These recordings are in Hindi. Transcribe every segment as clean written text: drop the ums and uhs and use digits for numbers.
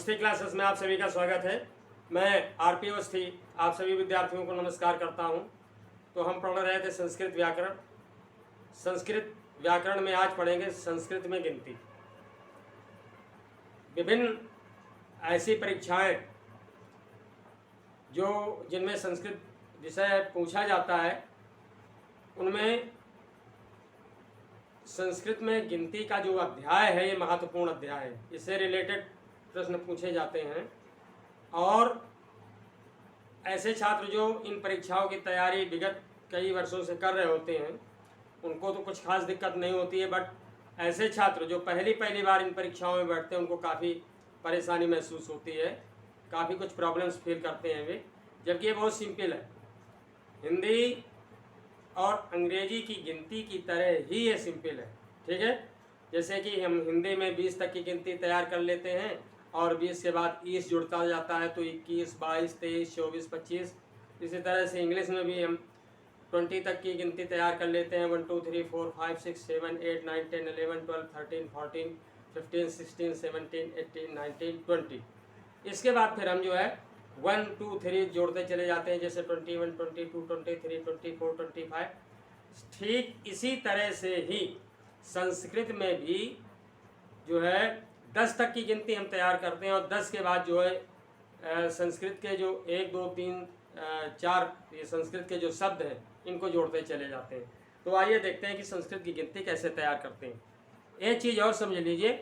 अवस्थी क्लासेस में आप सभी का स्वागत है। मैं आरपी अवस्थी आप सभी विद्यार्थियों को नमस्कार करता हूं। तो हम पढ़ रहे थे संस्कृत व्याकरण। संस्कृत व्याकरण में आज पढ़ेंगे संस्कृत में गिनती। विभिन्न ऐसी परीक्षाएं जिनमें संस्कृत विषय पूछा जाता है, उनमें संस्कृत में गिनती का जो अध्याय है ये महत्वपूर्ण अध्याय है। इससे रिलेटेड प्रश्न पूछे जाते हैं और ऐसे छात्र जो इन परीक्षाओं की तैयारी विगत कई वर्षों से कर रहे होते हैं उनको तो कुछ खास दिक्कत नहीं होती है, बट ऐसे छात्र जो पहली बार इन परीक्षाओं में बैठते हैं उनको काफ़ी परेशानी महसूस होती है, काफ़ी कुछ प्रॉब्लम्स फील करते हैं वे। जबकि ये बहुत सिंपल है। हिंदी और अंग्रेजी की गिनती की तरह ही ये सिंपल है। ठीक है, जैसे कि हम हिंदी में 20 तक की गिनती तैयार कर लेते हैं और 20 के बाद 20 जुड़ता जाता है तो 21, 22, 23, 24, 25। इसी तरह से इंग्लिश में भी हम 20 तक की गिनती तैयार कर लेते हैं। 1 2 3 4 5 6 7 8 9 10 11 12 13 14 15 16 17 18 19 20। इसके बाद फिर हम जो है 1 2 3 जोड़ते चले जाते हैं, जैसे 21, 22, 23, 24, 25। ठीक इसी तरह से ही संस्कृत में भी जो है 10 तक की गिनती हम तैयार करते हैं और 10 के बाद जो है संस्कृत के जो 1 2 3 4 ये संस्कृत के जो शब्द हैं इनको जोड़ते चले जाते हैं। तो आइए देखते हैं कि संस्कृत की गिनती कैसे तैयार करते हैं। एक चीज़ और समझ लीजिए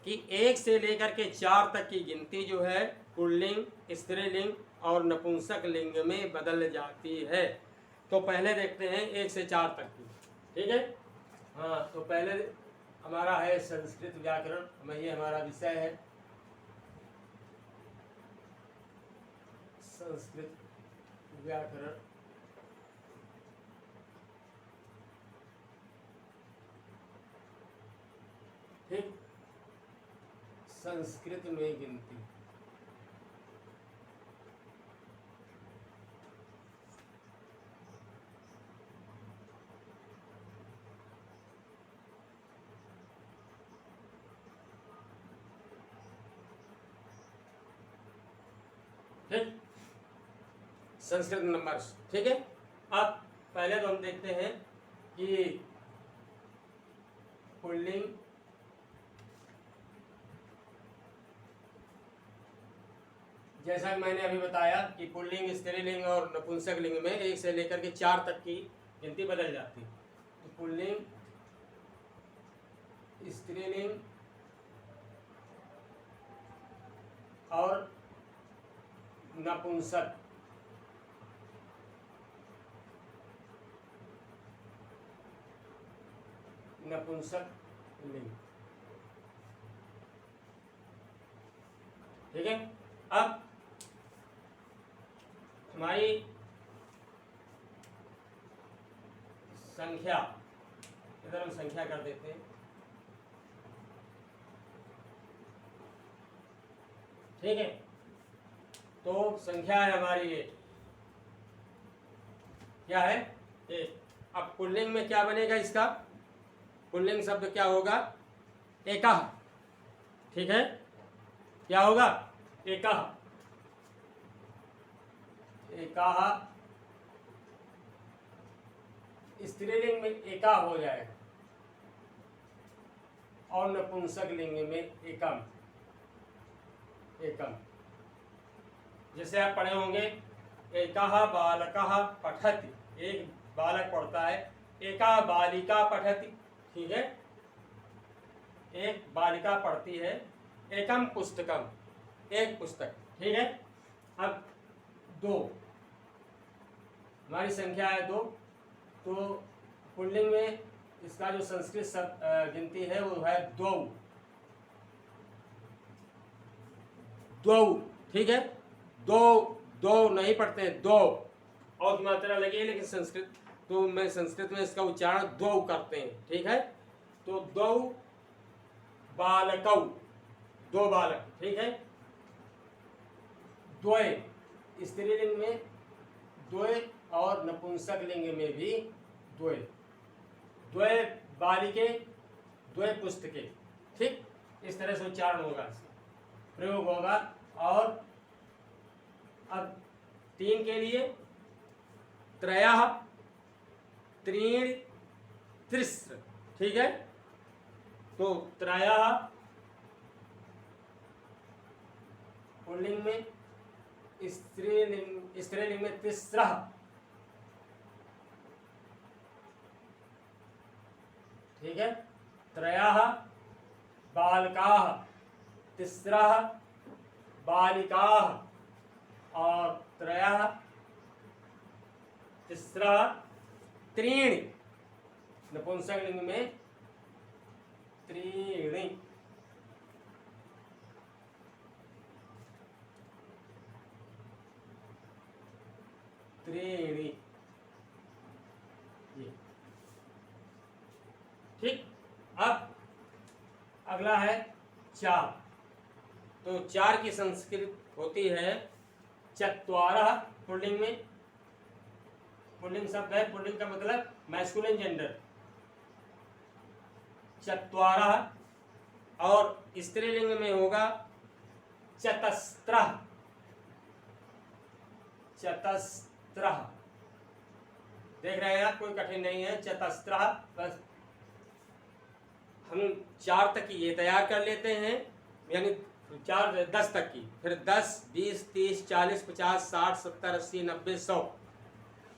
कि 1 से लेकर के 4 तक की गिनती जो है पुल्लिंग, स्त्रीलिंग और नपुंसक लिंग में बदल जाती है। तो पहले देखते हैं 1 से 4 तक की। ठीक है, हाँ, तो पहले हमारा है संस्कृत व्याकरण में, ये हमारा विषय है संस्कृत व्याकरण। ठीक, संस्कृत में गिनती। ठीक, संस्कृत नंबर्स। ठीक है, अब पहले तो हम देखते हैं कि पुल्लिंग, जैसा कि मैंने अभी बताया कि पुल्लिंग, स्त्रीलिंग और नपुंसक लिंग में 1 से लेकर के 4 तक की गिनती बदल जाती है। तो पुल्लिंग, स्त्रीलिंग और नपुंसक लिंग। ठीक है, अब हमारी संख्या, इधर हम संख्या कर देते हैं। ठीक है, तो संख्या है हमारी ये, क्या है ये। अब पुल्लिंग में क्या बनेगा इसका, पुल्लिंग शब्द क्या होगा, एकः। ठीक है, क्या होगा, एकः। एकः। स्त्रीलिंग में एका हो जाएगा और नपुंसक लिंग में एकम। एकम, जैसे आप पढ़े होंगे एकः बालकः पठति, एक बालक पढ़ता है। एका बालिका पठति। ठीक है, एक बालिका पढ़ती है। एकम पुस्तकम, एक पुस्तक। ठीक है, अब 2, हमारी संख्या है 2। तो पुल्लिंग में इसका जो संस्कृत गिनती है वो है 2। ठीक है, 2 नहीं पढ़ते हैं, 2 और की मात्रा लगी है, लेकिन संस्कृत में इसका उच्चारण 2 करते हैं। ठीक है, तो 2 बालकौ, 2 बालक। ठीक है, द्वय, स्त्रीलिंग में द्वय और नपुंसक लिंग में भी द्वय। द्वय बालिके, द्वय पुस्तके। ठीक, इस तरह से उच्चारण होगा इसका। प्रयोग होगा। और अब 3 के लिए त्रयः त्रीणि त्रिस्र, ठीक है। तो त्रयः पुल्लिंग में, स्त्रीलिंग में तिस्रः, ठीक है। त्रयः बालकाः, तिस्रः बालिकाः, और त्रयः तिस्रः त्रीणि, नपुंसक लिंग में त्रीणि। त्रीणि, ठीक। अब अगला है 4। तो 4 की संस्कृत होती है चत्वारः, पुल्लिंग में, पुल्लिंग शब्द है, पुल्लिंग का मतलब मैस्कुलिन जेंडर, चत्वारः। और स्त्रीलिंग में होगा चतस्रः, चतस्रः। देख रहे हैं आप, कोई कठिन नहीं है, चतस्रः। बस हम 4 तक की ये तैयार कर लेते हैं, यानी 4 10 तक की, फिर 10 20 30 40 50 60 70 80 90 100,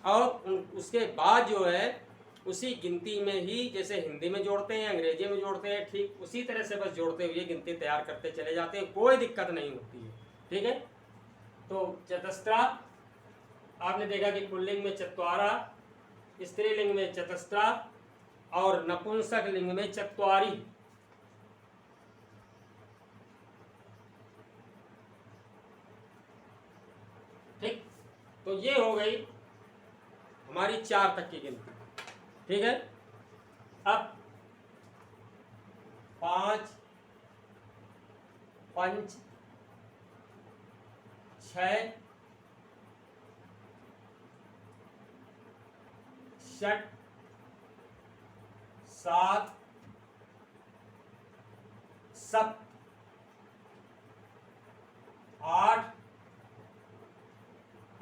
और उसके बाद जो है उसी गिनती में ही, जैसे हिंदी में जोड़ते हैं, अंग्रेजी में जोड़ते हैं, ठीक उसी तरह से बस जोड़ते हुए गिनती तैयार करते चले जाते हैं, कोई दिक्कत नहीं होती है, ठीक है। तो चतस्रा आपने देखा कि पुल्लिंग में चत्वारः, स्त्रीलिंग में चतस्रा, और नपुंसक लिंग में चत्वारी। ठीक, तो ये हो गई हमारी 4 तक की गिनती, ठीक है। अब 5 पंच 6 षट 7 सप्त 8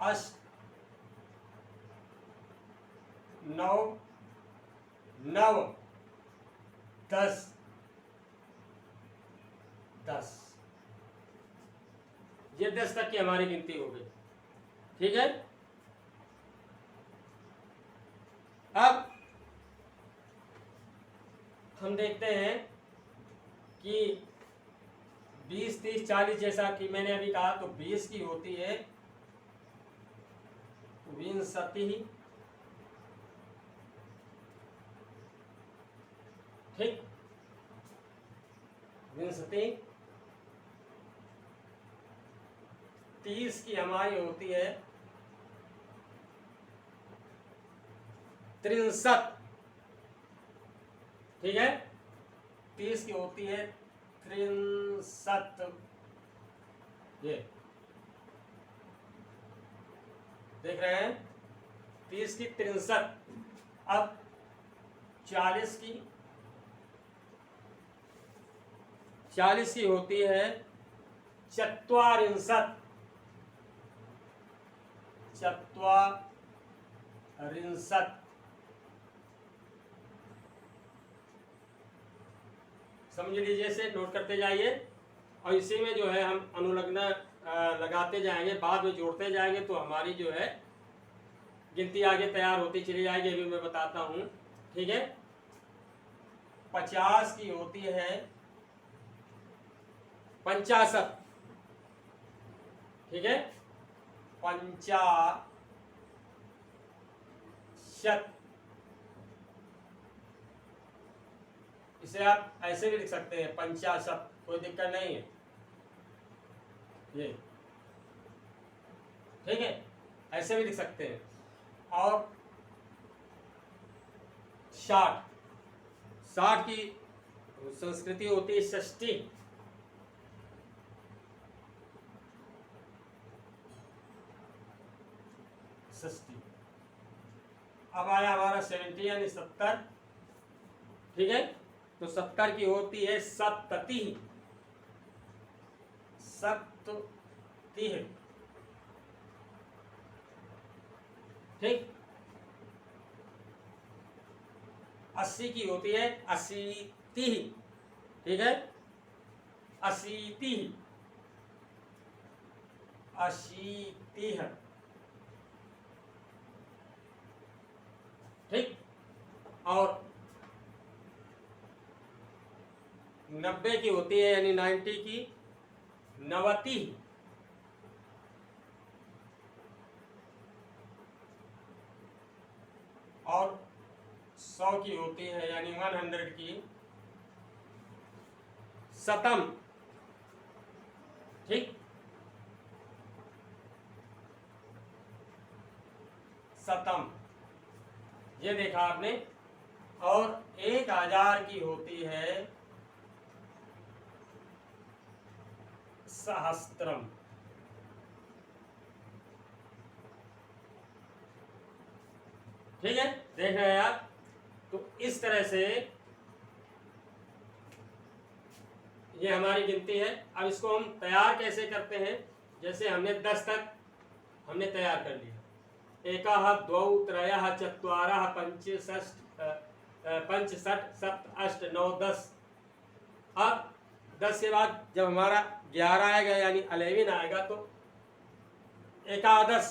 अष्ट 9 9 10 10, ये 10 तक की हमारी गिनती हो गई, ठीक है। अब हम देखते हैं कि 20 30 40, जैसा कि मैंने अभी कहा, तो 20 की होती है विंशतिः, ठीक, विंशतिः। 30 की हमारी होती है 63, ठीक है। 30 की होती है 63, ये देख रहे हैं, 30 की 63। अब 40 की होती है 44, 44, समझ लीजिए, इसे नोट करते जाइए, और इसी में जो है हम अनुलग्न लगाते जाएंगे, बाद में जोड़ते जाएंगे, तो हमारी जो है गिनती आगे तैयार होती चली जाएगी। अभी मैं बताता हूँ, ठीक है। 50 की होती है 65, ठीक है, 50। इसे आप ऐसे भी लिख सकते हैं 50, कोई दिक्कत नहीं है, ये ठीक है, ऐसे भी लिख सकते हैं। और 60 की संस्कृति होती है षष्ठी, अब आया हमारा 70 यानी 70, ठीक है। तो 70 की होती है सप्तति, सप्ततिः, ठीक। 80 की होती है अशीतिः, ठीक है, अशीतिः, अशीतिः, ठीक। और 90 की होती है यानी 90 की नवतिः, और 100 की होती है यानी 100 की शतम, ठीक, शतम, ये देखा आपने। और 1000 की होती है सहस्त्रम, ठीक है, देख रहे हैं आप। तो इस तरह से ये हमारी गिनती है। अब इसको हम तैयार कैसे करते हैं? जैसे हमने 10 तक हमने तैयार कर लिया, एकः द्वौ त्रयः चत्वारः पंच षट् सप्त अष्ट नौ 10। अब 10 के बाद जब हमारा 11 आएगा यानी 11 आएगा तो एकादश,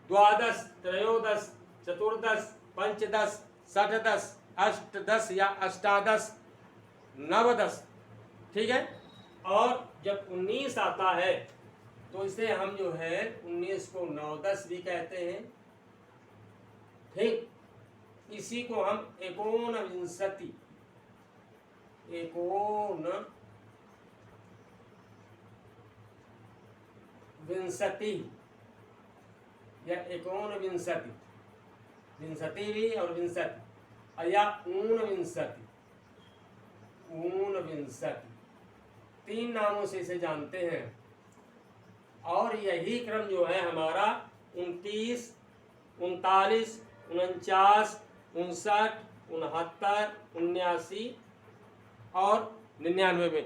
द्वादश, त्रयोदश, चतुर्दश, पंचदश, षट्दश, अष्टदश या अष्टादश, नवदश, ठीक है। और जब 19 आता है तो इसे हम जो है 19 को 9-10 भी कहते हैं, ठीक। इसी को हम एकोनविंशति, एकोनविंशति या एकोनविंशति, विंशति भी और विंशति, या ऊनविंशति, ऊनविंशति, 3 नामों से इसे जानते हैं। और यही क्रम जो है हमारा 29, 39, 49, 59, 69, 79 और 99 में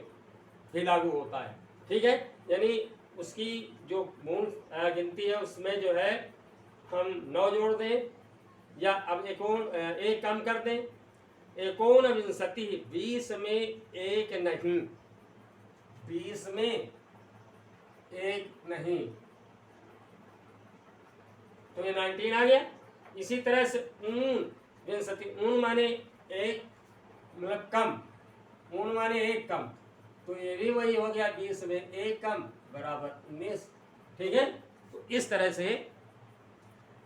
भी लागू होता है, ठीक है। यानी उसकी जो मूल गिनती है उसमें जो है हम 9 जोड़ दें या अब एक कम कर दें। एकोनविंशति, 20 में एक नहीं, 20 में एक नहीं, तो ये 19 आ गया। इसी तरह से ऊनविंशति, ऊन माने एक मतलब कम, ऊन माने एक कम, तो ये भी वही हो गया, 20 में एक कम बराबर 19, ठीक है। तो इस तरह से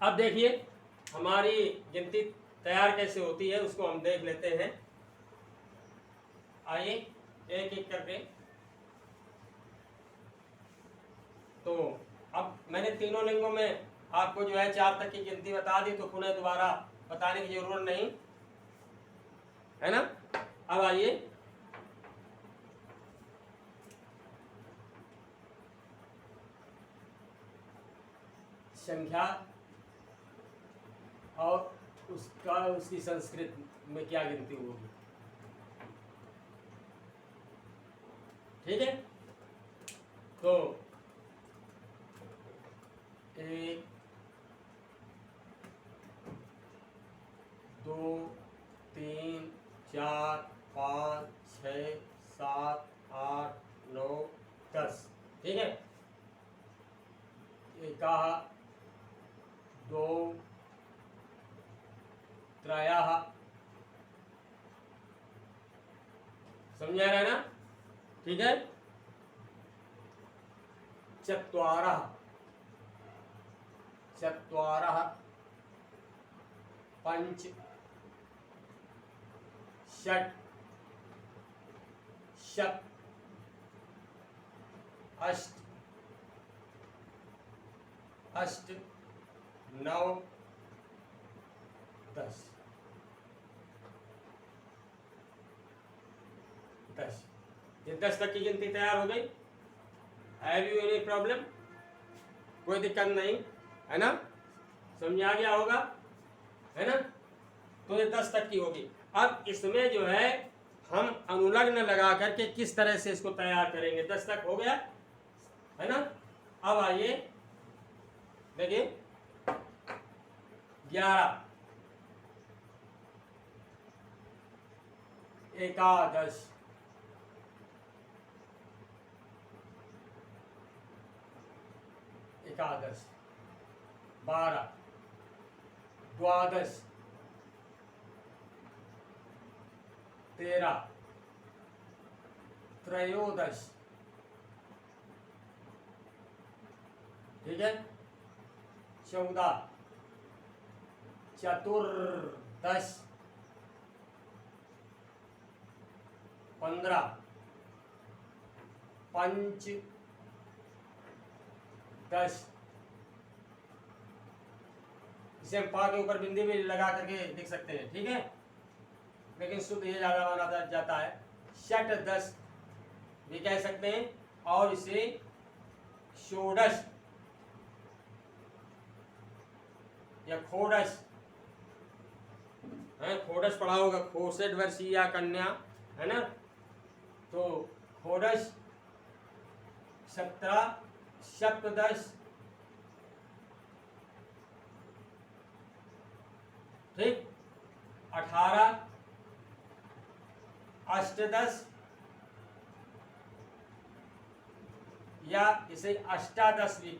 अब देखिए हमारी गिनती तैयार कैसे होती है उसको हम देख लेते हैं। आइए एक एक करके। तो अब मैंने तीनों लिंगों में आपको जो है 4 तक की गिनती बता दी, तो पुनः दोबारा बताने की जरूरत नहीं है ना। अब आइए संख्या और उसकी संस्कृत में क्या गिनती होगी, ठीक है। तो 1 2 3 4 5 6 7 8 9 10, ठीक है। 1 2 त्रयः, समझा रहा है ना, ठीक है। चत्वारः, चत्वारः, पंच, षट्, सप्त, अष्ट, अष्ट, 9 10, 10। ये 10 तक की गिनती तैयार हो गई। Have you any problem? कोई दिक्कत नहीं है ना, समझ आ गया होगा, है ना। तो ये 10 तक की होगी। अब इसमें जो है हम अनुलग्न लगा करके किस तरह से इसको तैयार करेंगे। 10 तक हो गया है ना। अब आइए देखिए 11 एकादश एकादश 12 द्वादश 13 त्रयोदश, ठीक है, 14 चतुर्दश, 15 पंचदश। इसे हम पा के ऊपर बिंदी भी लगा करके लिख सकते हैं, ठीक है, लेकिन शुद्ध ये ज्यादा माना जाता है। षटदश भी कह सकते हैं, और इसे षोडश या खोडश है। खोडश पढ़ा होगा, खोसठ वर्षीय कन्या, है ना। तो खोडश 17 सप्तदश, ठीक, 18 अष्टदश, या इसे अष्टादश भी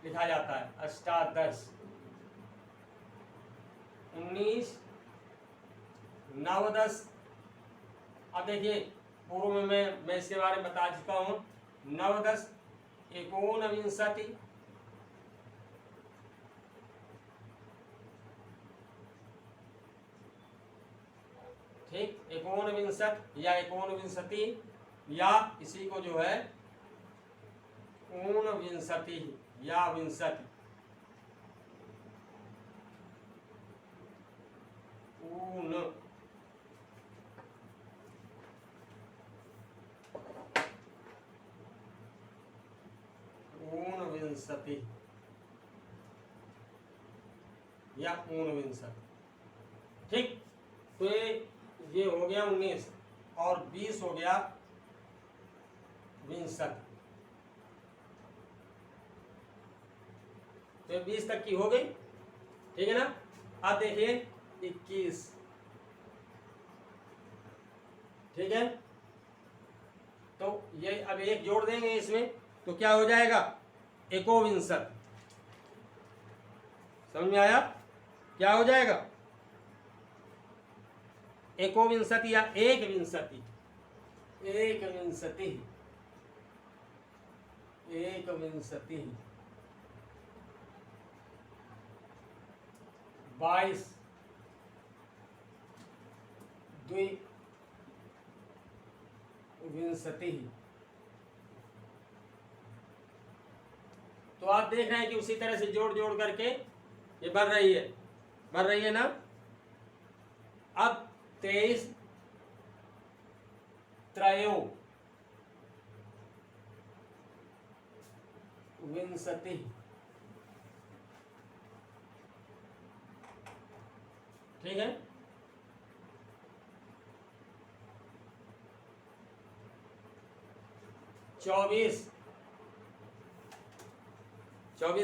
लिखा जाता है, अष्टादश। 19 नवदश। अब देखिए पूर्व में मैं इसके बारे में बता चुका हूं। नवदश एकोनविंशति, ठीक, एकोनविंशत या एकोनविंशति, या इसी को जो है ऊनविंशति या विंशति, ऊन, ऊनविंशति या ऊनविंशति, ठीक। तो ये हो गया 19 और 20 हो गया विंशति। तो 20 तक की हो गई, ठीक है ना। अब देखिए 21, ठीक है। तो ये अब एक जोड़ देंगे इसमें, तो क्या हो जाएगा, एकोविंशत। समझ में आया, क्या हो जाएगा, एकोविंशति या एक विंशति, एक विंशति, एक विंशति। 22 द्विविंशति। तो आप देख रहे हैं कि उसी तरह से जोड़ जोड़ करके ये बन रही है ना। अब 23 त्रयोविंशति, ठीक है। 24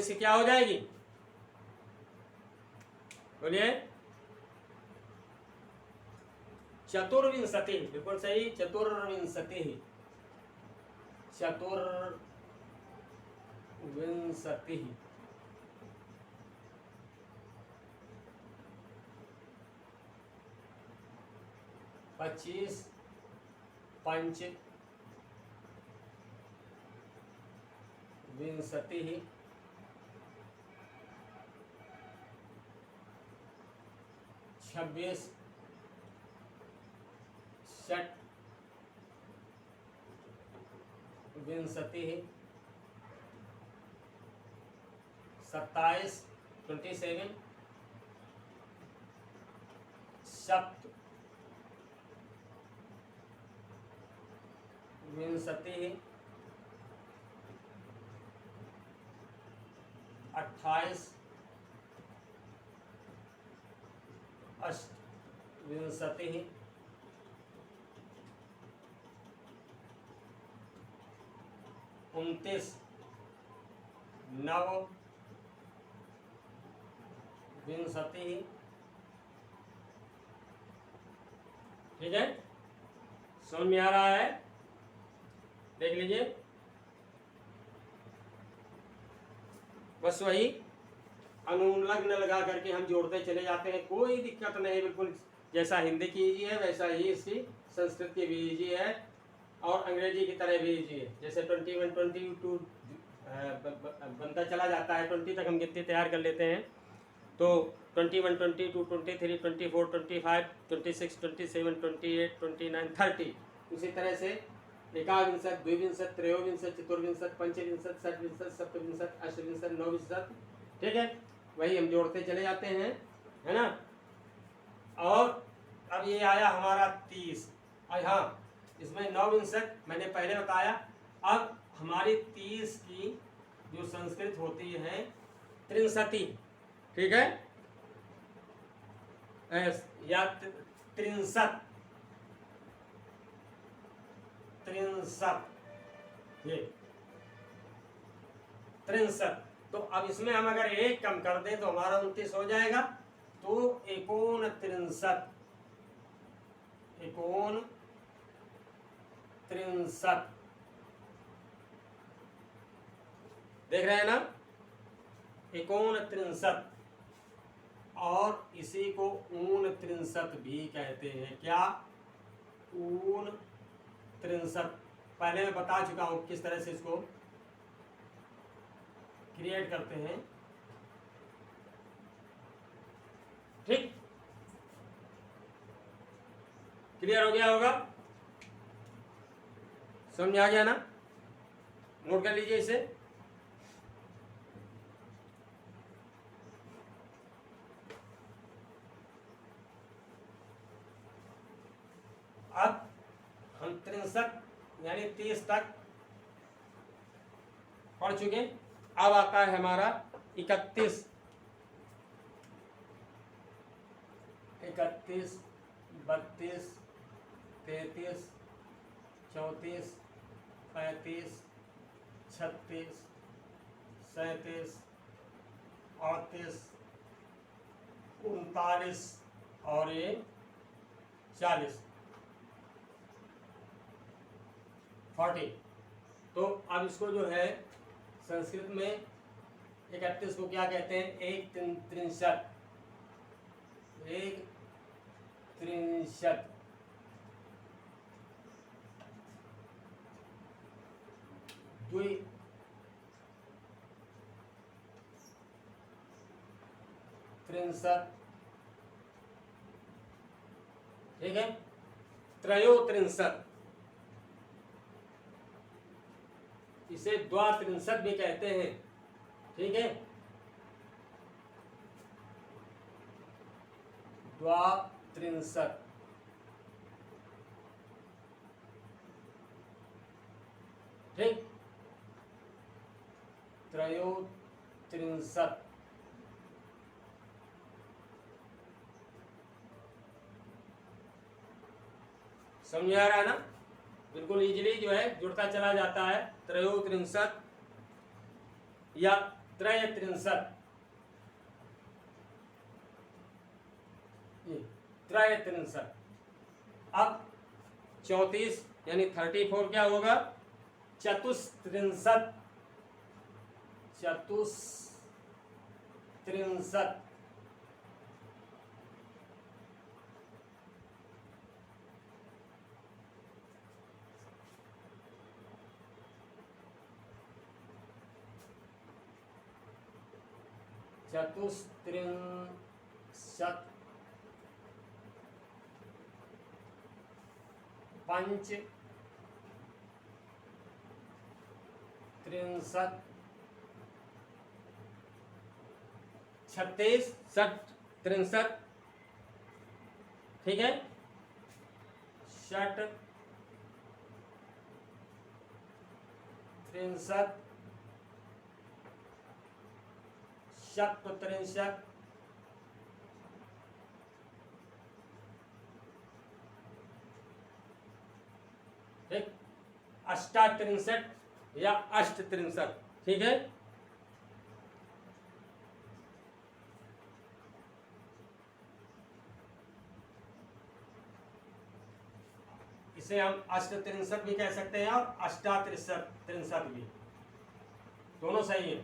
की क्या हो जाएगी, बोलिए, चतुर्विंशति, बिल्कुल सही, चतुर्विंशति, चतुर्विंशति। 25 पंचविंशति, 26 षटविंशति, 27 सप्तविंशति, 28 अष्टविंशति, 29 29 नव विंशति। ठीक है, समझ में आ रहा है? देख लीजिए, बस वही अनुलग्न लगा करके हम जोड़ते चले जाते हैं, कोई दिक्कत नहीं। बिल्कुल जैसा हिंदी की इजी है वैसा ही इसकी संस्कृत की भी इजी है और अंग्रेजी की तरह भी इजी है। जैसे 21 22 बनता चला जाता है, 20 तक हम गिनती तैयार कर लेते हैं। तो 21 22 23 24 25 26 27 28 29 30, उसी तरह से एकाविंशत द्विविंशत त्रयोविंशत चतुर्विंशत पंचविंशत षटविंशत सप्तविंशत अष्टविंशत नवविंशत। ठीक है, वही हम जोड़ते चले जाते हैं, है ना। और अब ये आया हमारा 30। और हाँ, इसमें नवविंशत मैंने पहले बताया। अब हमारी 30 की जो संस्कृत होती है त्रिंशति। ठीक है, या त्रिंशत, ये त्रिंशत। तो अब इसमें हम अगर एक कम कर दें तो हमारा 29 हो जाएगा। तो 39, 39 देख रहे हैं ना, 39। और इसी को 39 भी कहते हैं। क्या? 39। पहले मैं बता चुका हूं किस तरह से इसको क्रिएट करते हैं। ठीक, क्लियर हो गया होगा? समझ आ गया ना? नोट कर लीजिए इसे। अब हम 63 यानी 30 तक पढ़ चुके। अब आता है हमारा 31, 32, 33, 34, 36, 37, 38, 39 और ये 40। तो अब इसको जो है संस्कृत में 31 को क्या कहते हैं? एक त्रिंशत, एक त्रिंशत। द्वि त्रिंशत। ठीक है, त्रयोत्रिंशत, इसे द्वात्रिंशत भी कहते हैं। ठीक है, द्वात्रिंशत। ठीक, त्रयोत्रिंशत। समझ आ रहा है ना? बिल्कुल इजीली जो है जुड़ता चला जाता है। त्रयोत्रिंशत या त्रयत्रिंशत, त्रयत्रिंशत। अब 34 यानी 34 क्या होगा? चतुस्त्रिंशत, चतुस्त्रिंशत। चतुस्त्रिंशत। पंच त्रिंशत, 36 षट त्रिंशत। ठीक है, षट त्रिंशत, सप्तत्रिंशत। ठीक, अष्टात्रिंशत या अष्टत्रिंशत्। ठीक है, इसे हम अष्टत्रिंशत् भी कह सकते हैं और अष्टात्रिंशत् भी, दोनों सही है।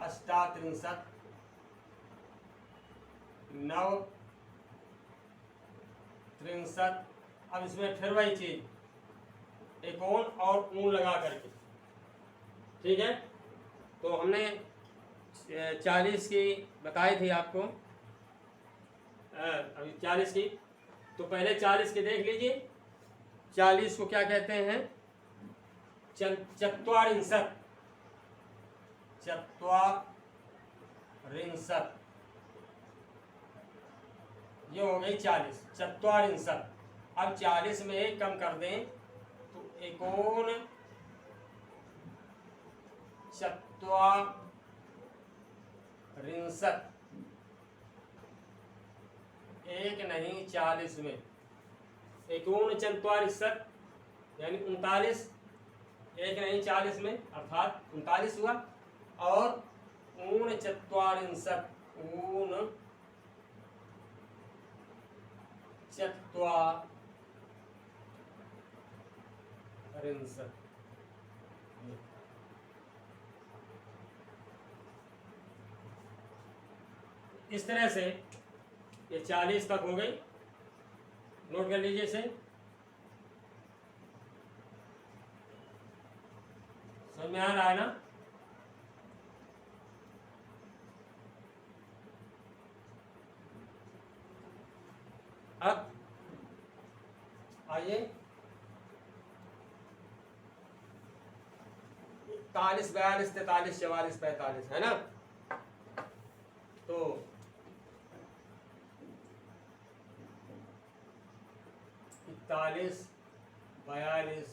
अष्टात्रिंशत्, नवत्रिंशत्। अब इसमें फिर वही चीज, एक ओन और ऊन लगा करके। ठीक है, तो हमने 40 की बताई थी आपको, अभी 40 की, तो पहले 40 की देख लीजिए। 40 को क्या कहते हैं? चत्वारिंशत्, चत्वारिंशत्, ये हो गई 40, चत्वारिंशत्। अब 40 में एक कम कर दें तो एकोन चत्वारिंशत्, एक नहीं 40 में एकोन चत्वारिंशत् यानी 39, एक नहीं 40 में अर्थात 39 हुआ। और ऊन चत्वारिंशत्, ऊन चत्वारिंशत्। इस तरह से ये 40 तक हो गई, नोट कर लीजिए इसे। समझ में आ रहा है ना? अब आइए 41, 42, 43, 44, 45, है ना? तो 41, 42,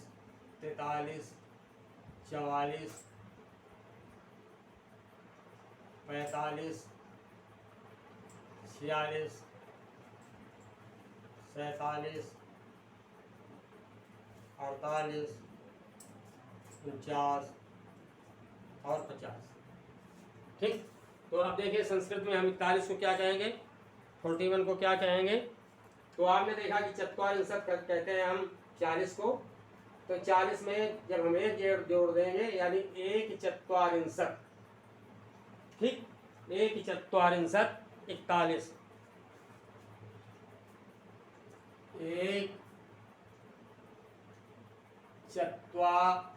43, 44, 45, 46, 47, 48, 49 और 50। ठीक, तो आप देखिए संस्कृत में हम 41 को क्या कहेंगे, 41 को क्या कहेंगे। तो आपने देखा कि चत्वारिंशत् कहते हैं हम 40 को, तो 40 में जब हम एक जोड़ देंगे यानी एक चत्वारिंशत्। ठीक, एक चत्वारिंशत् 41, एक चत्वारिंशत्।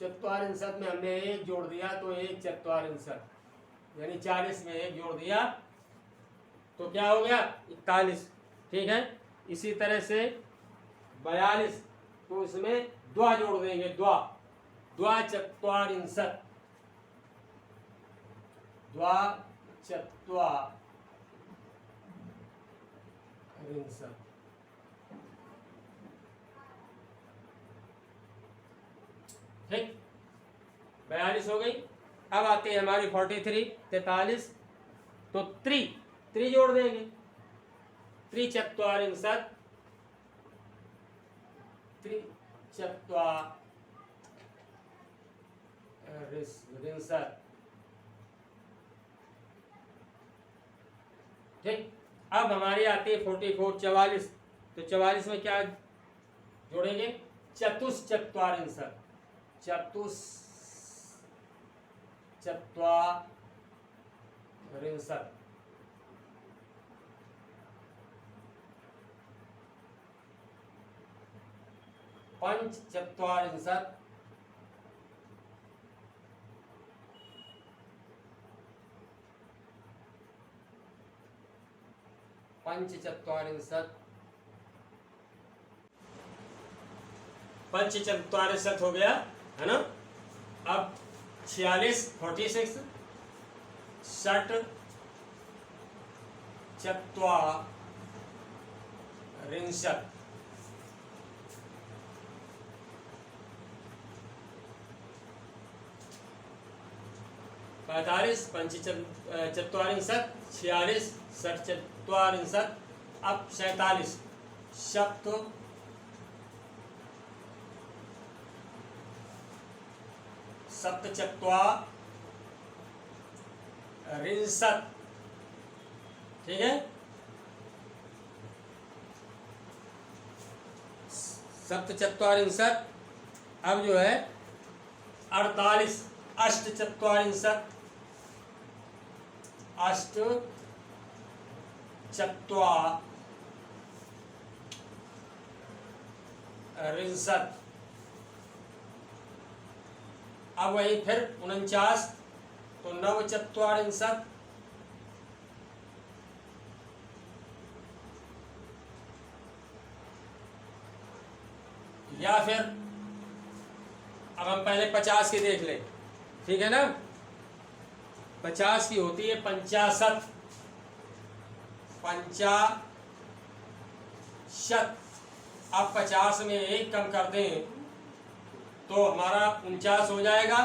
चत्वारिंशत् में हमने एक जोड़ दिया तो एक चत्वारिंशत्, यानी 40 में एक जोड़ दिया तो क्या हो गया? 41। ठीक है, इसी तरह से 42, तो इसमें द्वा जोड़ देंगे, द्वा, द्वा चत्वारिंशत्, द्वा चत्वारिंशत्। ठीक, 42 हो गई। अब आती है हमारी 43, 43, तो त्रि जोड़ देंगे, त्रिचत्वारिंशत्, त्रिचत्वारिंशत्। ठीक, अब हमारी आती है 44, 44, तो 44 में क्या जोड़ेंगे? चतुश्चत्वारिंशत्, चतुश्चत्वारिंशत्। पंचचत्वारिंशत्, पंचचत्वारिंशत्, पंचचत्वारिंशत् हो गया, है ना? अब 46, 46, षट् चत्वारिंशत्, 45 पंच चत्वारिंशत् 46 षट् चत्वारिंशत् अब 47 सप्त सप्तचत्वारिंशत्। ठीक है, सप्तचत्वारिंशत्। अब जो है 48 अष्टचत्वारिंशत् अष्टचत्वारिंशत्। अब वही फिर 49 तो नवचत्वारिंशत् या फिर अब हम पहले 50 की देख लें। ठीक है ना, 50 की होती है 65 पंचाशत। अब 50 में एक कम कर दें तो हमारा 49 हो जाएगा,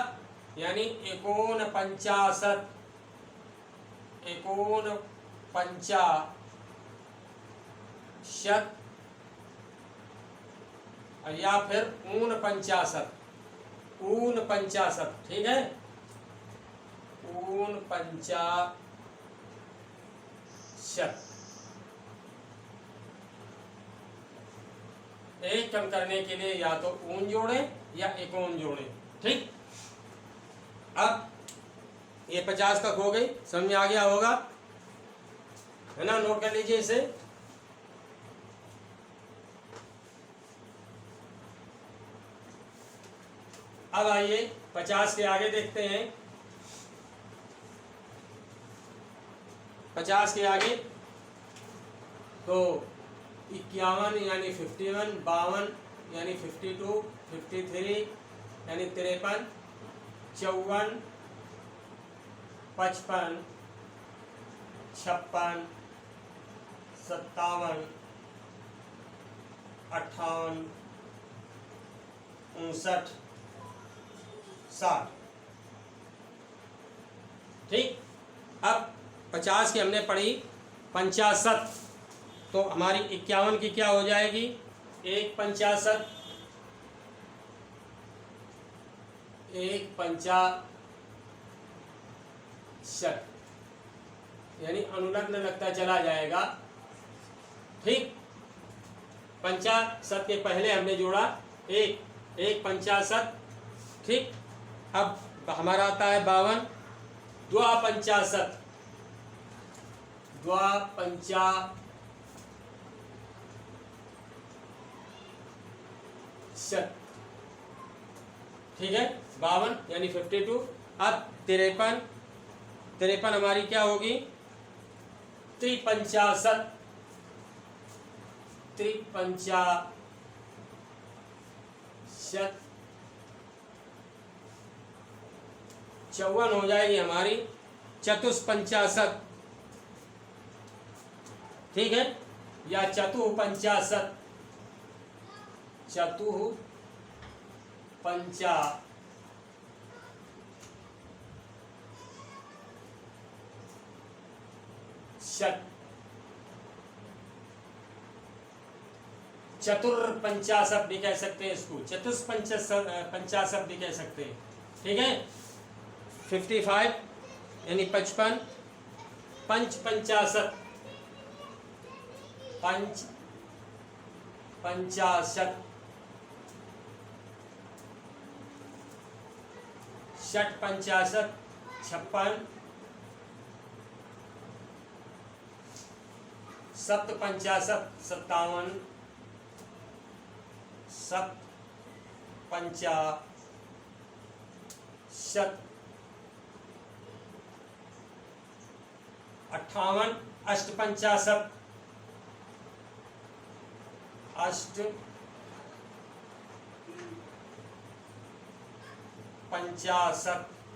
यानी 49 49 या फिर 49 49। ठीक है, 49। एक कम करने के लिए या तो ऊन जोड़ें या एक ऊन जोड़ें। ठीक, अब ये 50 तक हो गई, समझ में आ गया होगा, है ना। नोट कर लीजिए इसे। अब आइए 50 के आगे देखते हैं। 50 के आगे तो 51 यानी 51, 52 यानी 52, 53 यानी 53, 54, 55, 56, 57, 58, 59, 60। ठीक, अब 50 की हमने पढ़ी 65, तो हमारी 51 की क्या हो जाएगी? 1/50, 1/50 यानी अनुलग्न लगता चला जाएगा। ठीक, 50 के पहले हमने जोड़ा 1/50। ठीक, अब हमारा आता है 52, 2/50, 2/50 ठीक है, 52 यानी 52। अब 53 हमारी क्या होगी? 53 54 हो जाएगी हमारी 54। ठीक है, या 54। 54 चतुर्पंचाशत भी कह सकते हैं इसको, चतुष्पंचाशत भी कह सकते हैं। ठीक है, 55 यानी 55, 55, 50, 50, 56, 56, 57, 57, 58, 58, 58,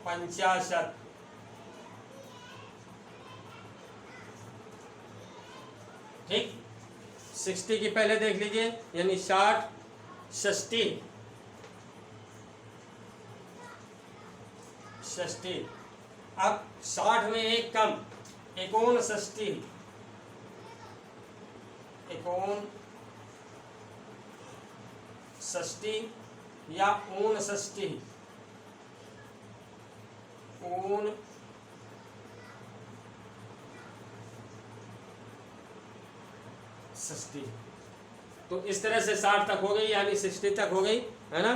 59, ठीक। 60 की पहले देख लीजिए, यानी 60 षष्ठी, षष्ठी। अब 60 में एक कम, 59, षष्ठी या 59, षष्ठी। तो इस तरह से 60 तक हो गई, यानी 60 तक हो गई, है ना।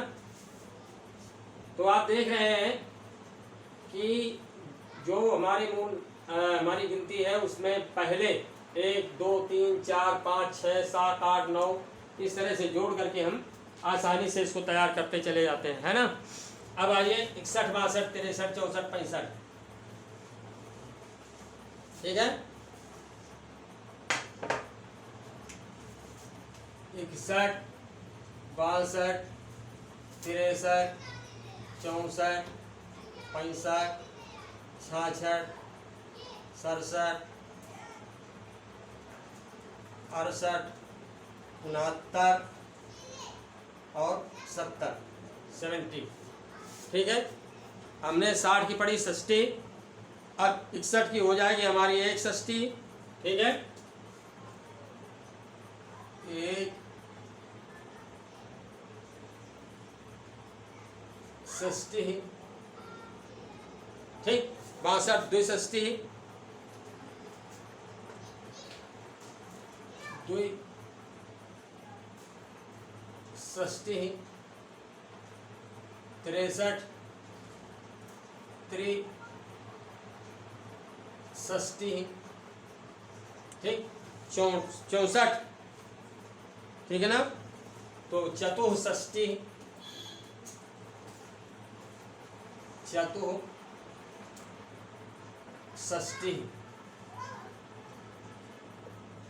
तो आप देख रहे हैं कि जो हमारी गिनती है उसमें पहले 1 2 3 4 5 6 7 8 9 इस तरह से जोड़ करके हम आसानी से इसको तैयार करते चले जाते हैं, है ना। अब आइए 61 62 63 64 65, ठीक है। 61 62 63 64 65 66 67 68 69 और 70, ठीक है। हमने 60 की पढ़ी षष्ठी, अब 61 की हो जाएगी हमारी 1 षष्ठी, ठीक है। 1 षष्ठी, ठीक। 62 2 षष्ठी, 2 षष्ठी, 63 3 षष्ठी, ठीक। 64, ठीक है ना। तो चतुःषष्ठी, षष्ठी,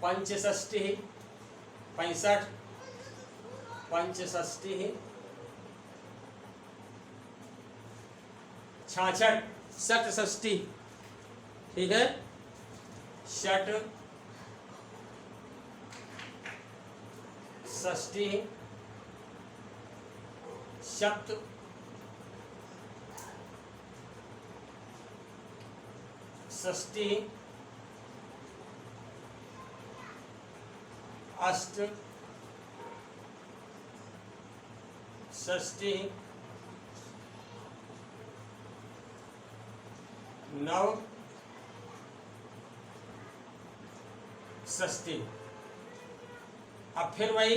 पंचषष्ठी 65 पंचषष्ठी, 66 षटषष्ठी, ठीक है। षट षष्ठी, सप्त षष्ठी, अष्ट षष्ठी, नव षष्ठी। अब फिर वही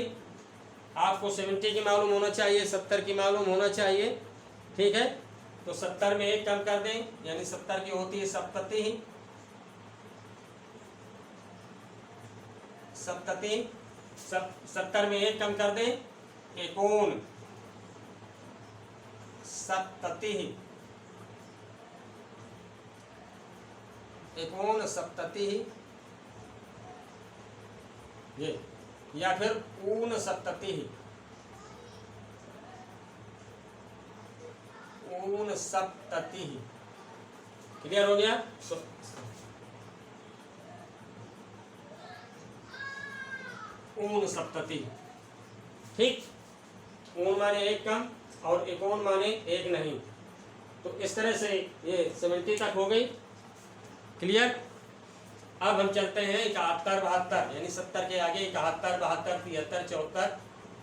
आपको 70 की मालूम होना चाहिए, 70 की मालूम होना चाहिए, ठीक है। तो 70 में एक कम कर दें, यानी 70 की होती है सप्तति, सप्तति। 70 में एक कम कर दें, एकोन सप्तति, एकोन सप्तति, ये, या फिर ऊन सप्तति, ऊन सप्तति। क्लियर हो गया। ऊन सप्तति, ठीक। ऊन माने एक कम और एकोन माने एक नहीं। तो इस तरह से ये 70 तक हो गई। क्लियर। अब हम चलते हैं 71 72, यानी 70 के आगे 71 72 73 74,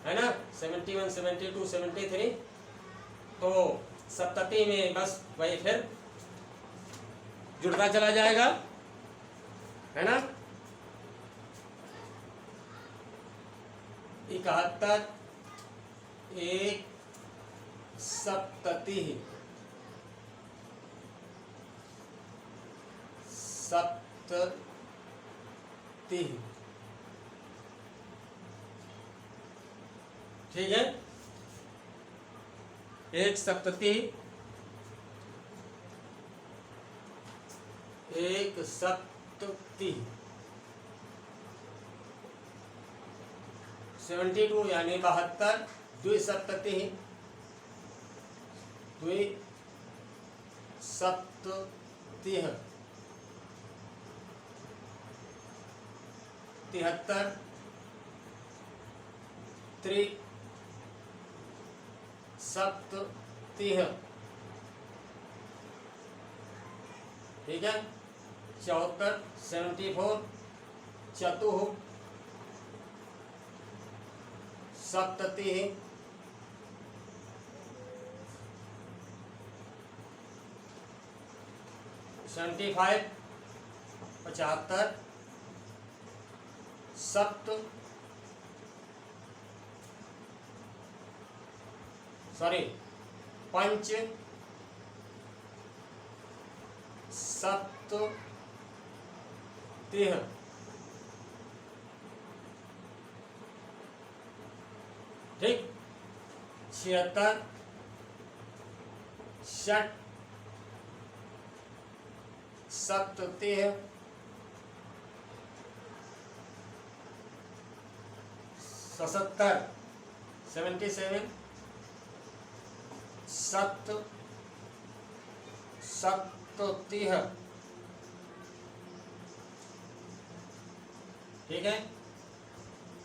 है ना। 71 72 73। तो सप्तति में बस वही फिर जुड़ता चला जाएगा, है ना। 71 एक सप्तति, सप्तति, ठीक है। एक सप्तति, एक सप्तति। 72 यानी 72, द्विसप्तति, द्विसप्तति, 73 73 ठीक है। 74 74 चतुः सप्ततिः 75 75 सप्त पंच सप्ततिः ठीक। 76 षट सप्ततिः 77 77 सप्ततिः ठीक है।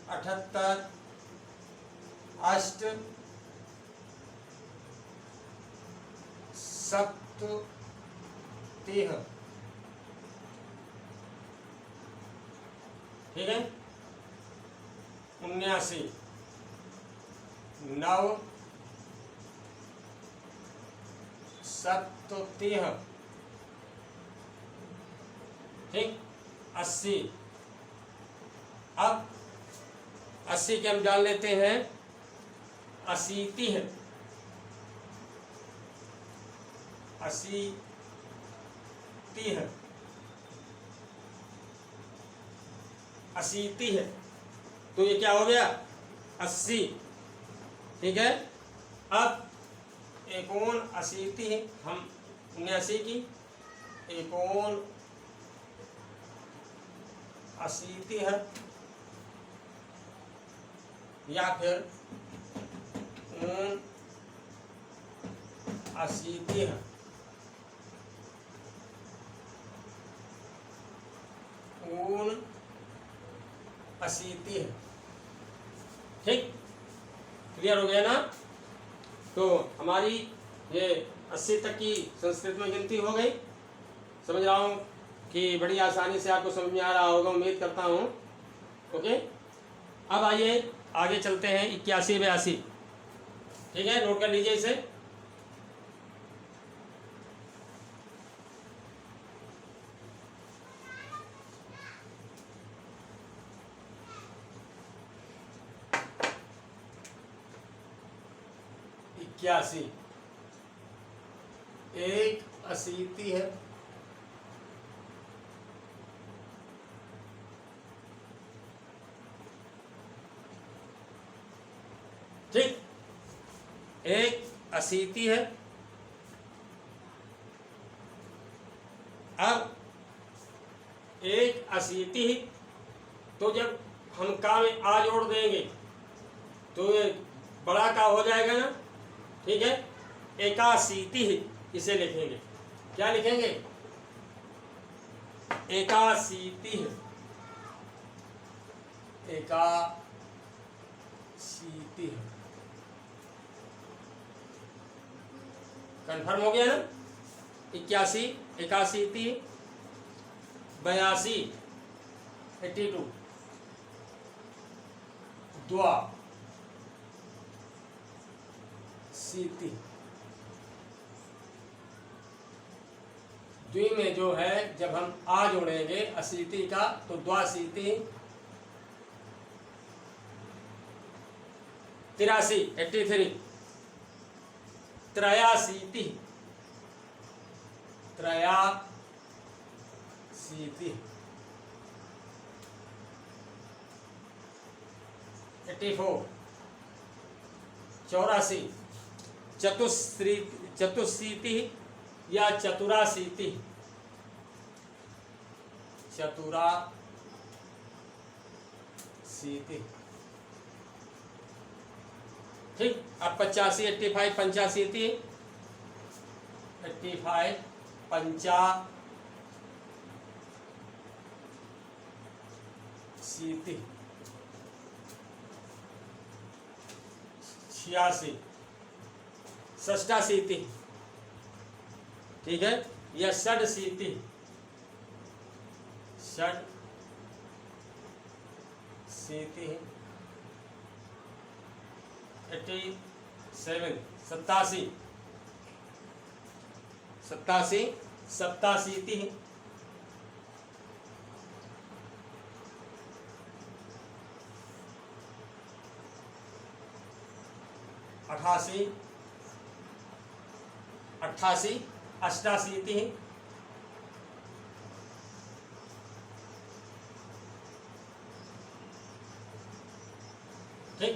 78 अष्ट सप्ततिः ठीक है। 79 नव सप्ततिः ठीक। 80 अब 80 के हम जान लेते हैं अशीतिः 80 तो ये क्या हो गया 80 ठीक है। अब एकोन 80 हम 79 की एकोन 80 है या फिर 80 है ऊन 80 है ठीक। क्लियर हो गया ना। तो हमारी ये 80 तक की संस्कृत में गिनती हो गई। समझ रहा हूँ कि बड़ी आसानी से आपको समझ में आ रहा होगा, उम्मीद करता हूँ। ओके, अब आइए आगे चलते हैं 81 82 ठीक है। नोट कर लीजिए इसे। एक 80 है ठीक। एक 80 है। अब एक 80 तो जब हम का में आ जोड़ देंगे तो ये बड़ा का हो जाएगा ना ठीक है। 81 इसे लिखेंगे। क्या लिखेंगे 81 81 कन्फर्म हो गया ना। 81 81 82 82 द्वा सीति द्वि में जो है जब हम आ जोड़ेंगे 80 का तो द्वासीति 83 83 त्रयासीति 84 84 चतुस्सीति या चतुरासीति ठीक। अब 85 85 85 85 पंचा 86, 86, षष्टाशीति, ठीक है, या षडशीति, षडशीति, 87, 87, 87, सप्ताशीति, अठासी, 88, अष्टाशीति, ठीक,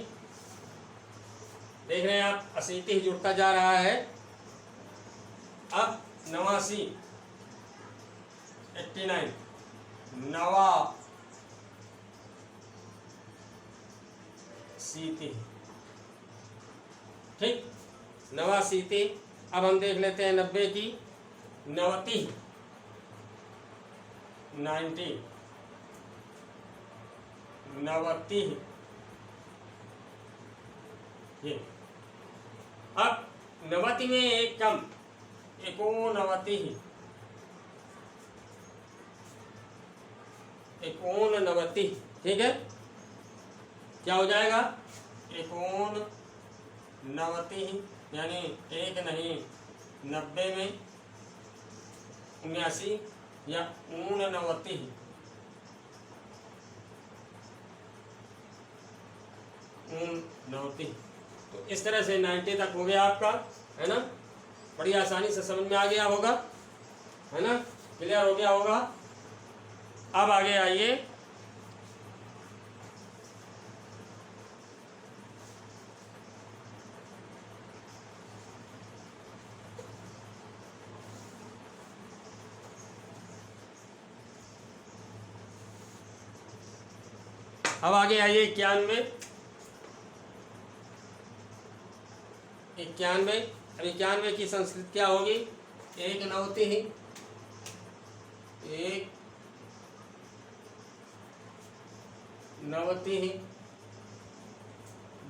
देख रहे हैं आप 80 जुड़ता जा रहा है। अब 89, 89, नवाशीति, ठीक, नवाशीति। अब हम देख लेते हैं 90 की, 90, 90, 90, ये। अब 90 में एक कम, 89, 89, ठीक है, क्या हो जाएगा? 89, यानी एक नहीं, 90 में 79 या 89, तो इस तरह से 90 तक हो गया आपका, है ना, बड़ी आसानी से समझ में आ गया होगा, है ना, क्लियर हो गया होगा। अब आगे आइए, अब आगे आइए 91, 91। अब 91 की संस्कृत क्या होगी? 190, 190,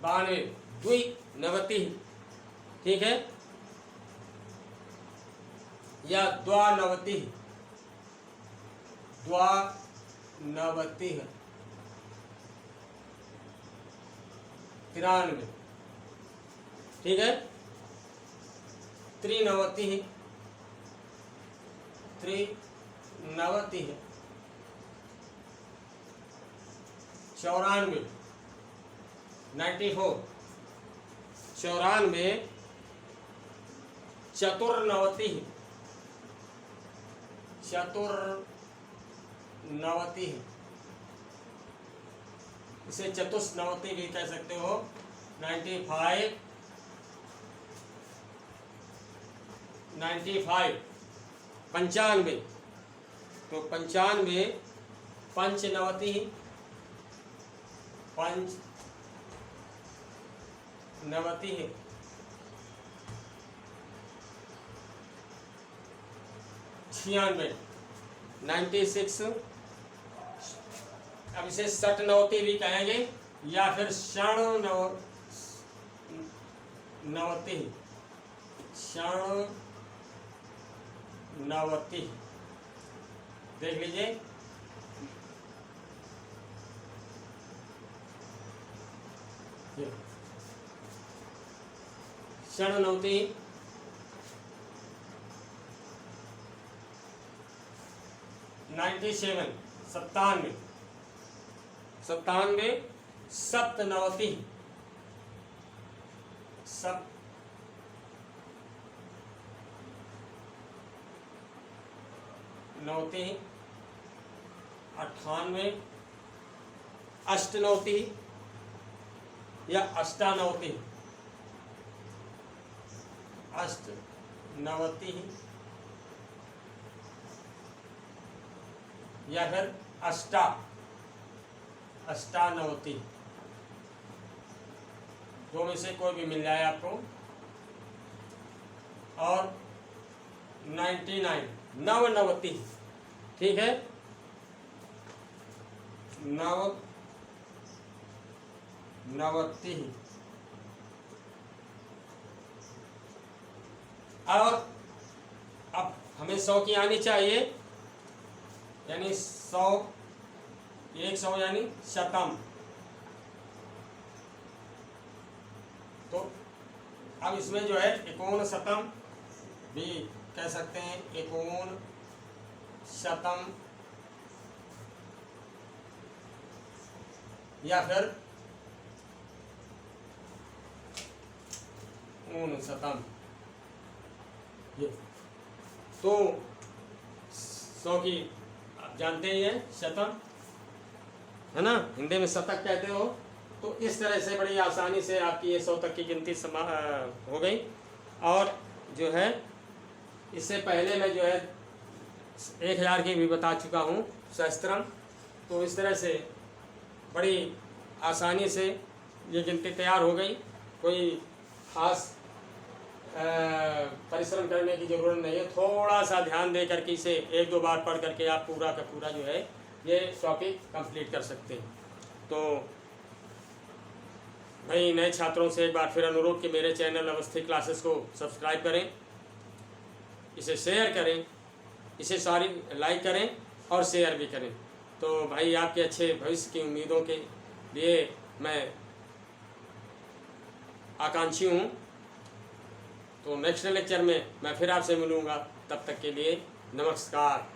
92, 290, ठीक है, या 92, 92, 93, ठीक है, 93, 93, 94, 94, 94, 94, 94, इसे चतुष्नवति भी कह सकते हो। 95, 95, 95, तो 95, 95, 95, 96, 96, अब इसे षटनवति भी कहेंगे या फिर षणनवति, षणनवति, देख लीजिए, षणनवति, 97, 97, 97, 97, 97, 98, 98 या 98, 98 या फिर 98, दो में से कोई भी मिल जाए आपको। और 99, 99, ठीक है, नवतिः। और अब हमें 100 की आनी चाहिए, यानी 100, 100 यानी शतम। तो अब इसमें जो है 51 शतम भी कह सकते हैं, 51 शतम, या फिर 51 शतम। ये तो 100 की आप जानते ही हैं शतम, है ना, हिंदी में शतक कहते हो। तो इस तरह से बड़ी आसानी से आपकी ये 100 तक की गिनती हो गई। और जो है इससे पहले मैं जो है 1000 की भी बता चुका हूँ सहस्त्रम। तो इस तरह से बड़ी आसानी से ये गिनती तैयार हो गई, कोई खास परिश्रम करने की ज़रूरत नहीं है। थोड़ा सा ध्यान दे करके इसे 1-2 बार पढ़ करके आप पूरा का पूरा जो है ये टॉपिक कंप्लीट कर सकते हैं। तो भाई नए छात्रों से एक बार फिर अनुरोध कि मेरे चैनल अवस्थी क्लासेस को सब्सक्राइब करें, इसे शेयर करें, इसे सारी लाइक करें और शेयर भी करें। तो भाई आपके अच्छे भविष्य की उम्मीदों के लिए मैं आकांक्षी हूँ। तो नेक्स्ट लेक्चर में मैं फिर आपसे मिलूँगा, तब तक के लिए नमस्कार।